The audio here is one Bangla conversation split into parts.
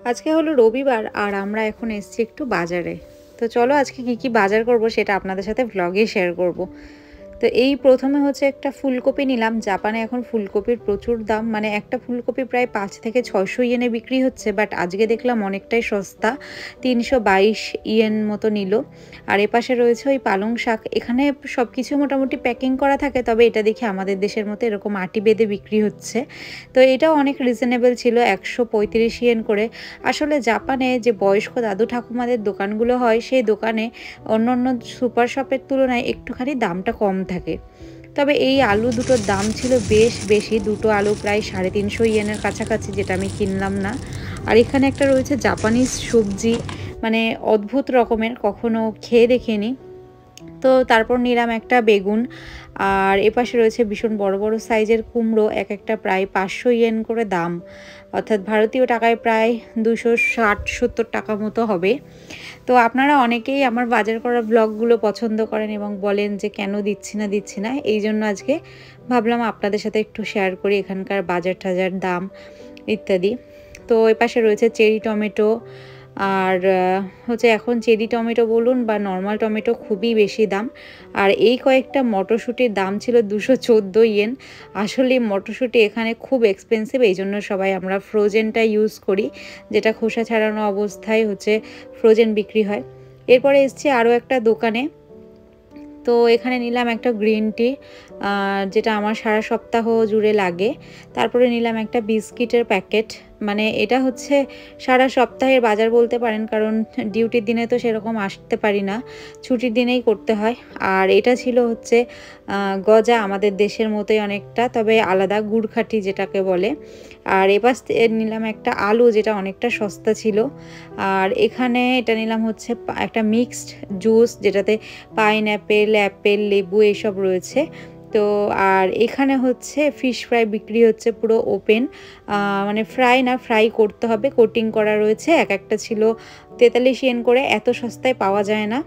আজকে হলো রবিবার আর আমরা এখন এসেছি একটু বাজারে। তো চলো আজকে কি বাজার করব সেটা আপনাদের সাথে ভ্লগে শেয়ার করব। তো এই প্রথমে হচ্ছে একটা ফুলকপি নিলাম। জাপানে এখন ফুলকপির প্রচুর দাম, মানে একটা ফুলকপি প্রায় 5 থেকে 600 ইয়েনে বিক্রি হচ্ছে, বাট আজকে দেখলাম অনেকটাই সস্তা, 322 ইয়েন মতো নিল। আর এপাশে রয়েছে ওই পালং শাক। এখানে সব কিছু মোটামুটি প্যাকিং করা থাকে, তবে এটা দেখে আমাদের দেশের মতো এরকম আটি বেঁধে বিক্রি হচ্ছে। তো এটাও অনেক রিজনেবল ছিল, 135 ইয়েন করে। আসলে জাপানে যে বয়স্ক দাদু ঠাকুমাদের দোকানগুলো হয়, সেই দোকানে অন্য অন্য সুপার শপের তুলনায় একটুখানি দামটা কম থাকে। তবে এই আলু দুটোর দাম ছিল বেশ বেশি, দুটো আলু প্রায় 350 ইয়েনের কাছাকাছি, যেটা আমি কিনলাম না। আর এখানে একটা রয়েছে জাপানিজ সবজি, মানে অদ্ভুত রকমের, কখনো খেয়ে দেখিনি। তো তারপর নিলাম একটা বেগুন। আর এপাশে রয়েছে ভীষণ বড় বড় সাইজের কুমড়ো, এক একটা প্রায় 500 ইয়েন করে দাম, অর্থাৎ ভারতীয় টাকায় প্রায় 260-70 টাকা মতো হবে। তো আপনারা অনেকেই আমার বাজার করা ব্লগগুলো পছন্দ করেন এবং বলেন যে কেন দিচ্ছি না, এই জন্য আজকে ভাবলাম আপনাদের সাথে একটু শেয়ার করি এখানকার বাজার টাজার দাম ইত্যাদি। তো এপাশে রয়েছে চেরি টমেটো। আর হচ্ছে এখন চেরি টমেটো বলুন বা নর্মাল টমেটো খুবই বেশি দাম। আর এই কয়েকটা মটরশুঁটির দাম ছিল 214 ইয়েন। আসলে মটরশুঁটি এখানে খুব এক্সপেন্সিভ, এই জন্য সবাই আমরা ফ্রোজেনটা ইউজ করি, যেটা খোসা ছাড়ানো অবস্থায় হচ্ছে ফ্রোজেন বিক্রি হয়। এরপরে এসছি আরও একটা দোকানে। তো এখানে নিলাম একটা গ্রিন টি, যেটা আমার সারা সপ্তাহ জুড়ে লাগে। তারপরে নিলাম একটা বিস্কিটের প্যাকেট, মানে এটা হচ্ছে সারা সপ্তাহের বাজার বলতে পারেন, কারণ ডিউটির দিনে তো সেরকম আসতে পারি না, ছুটির দিনেই করতে হয়। আর এটা ছিল হচ্ছে গজা, আমাদের দেশের মতোই অনেকটা, তবে আলাদা, গুড়খাটি যেটাকে বলে। আর এপাশ নিলাম একটা আলু, যেটা অনেকটা সস্তা ছিল। আর এখানে এটা নিলাম হচ্ছে একটা মিক্সড জুস, যেটাতে পাইনঅ্যাপেল, অ্যাপেল, লেবু এইসব রয়েছে। তো আর এখানে হচ্ছে ফিশ ফ্রাই বিক্রি হচ্ছে, পুরো ওপেন, মানে ফ্রাই না, ফ্রাই করতে হবে, কোটিং করা রয়েছে। এক একটা ছিল 43 ইয়েন করে, এত সস্তায় পাওয়া যায় না।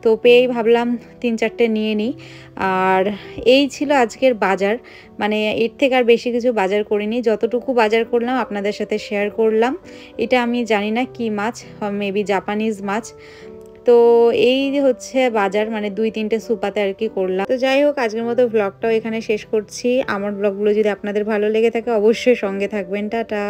তো পেয়েই ভাবলাম 3-4টে নিয়ে নিই। আর এই ছিল আজকের বাজার, মানে এর থেকে আর বেশি কিছু বাজার করিনি, যতটুকু বাজার করলাম আপনাদের সাথে শেয়ার করলাম। এটা আমি জানি না কি মাছ, মেবি জাপানিজ মাছ। তো এই হচ্ছে বাজার, মানে 2-3টে সুপাতে আর কি করলাম। তো যাই হোক, আজকের মতো ব্লগটাও এখানে শেষ করছি। আমার ব্লগগুলো যদি আপনাদের ভালো লেগে থাকে অবশ্যই সঙ্গে থাকবেন। টাটা।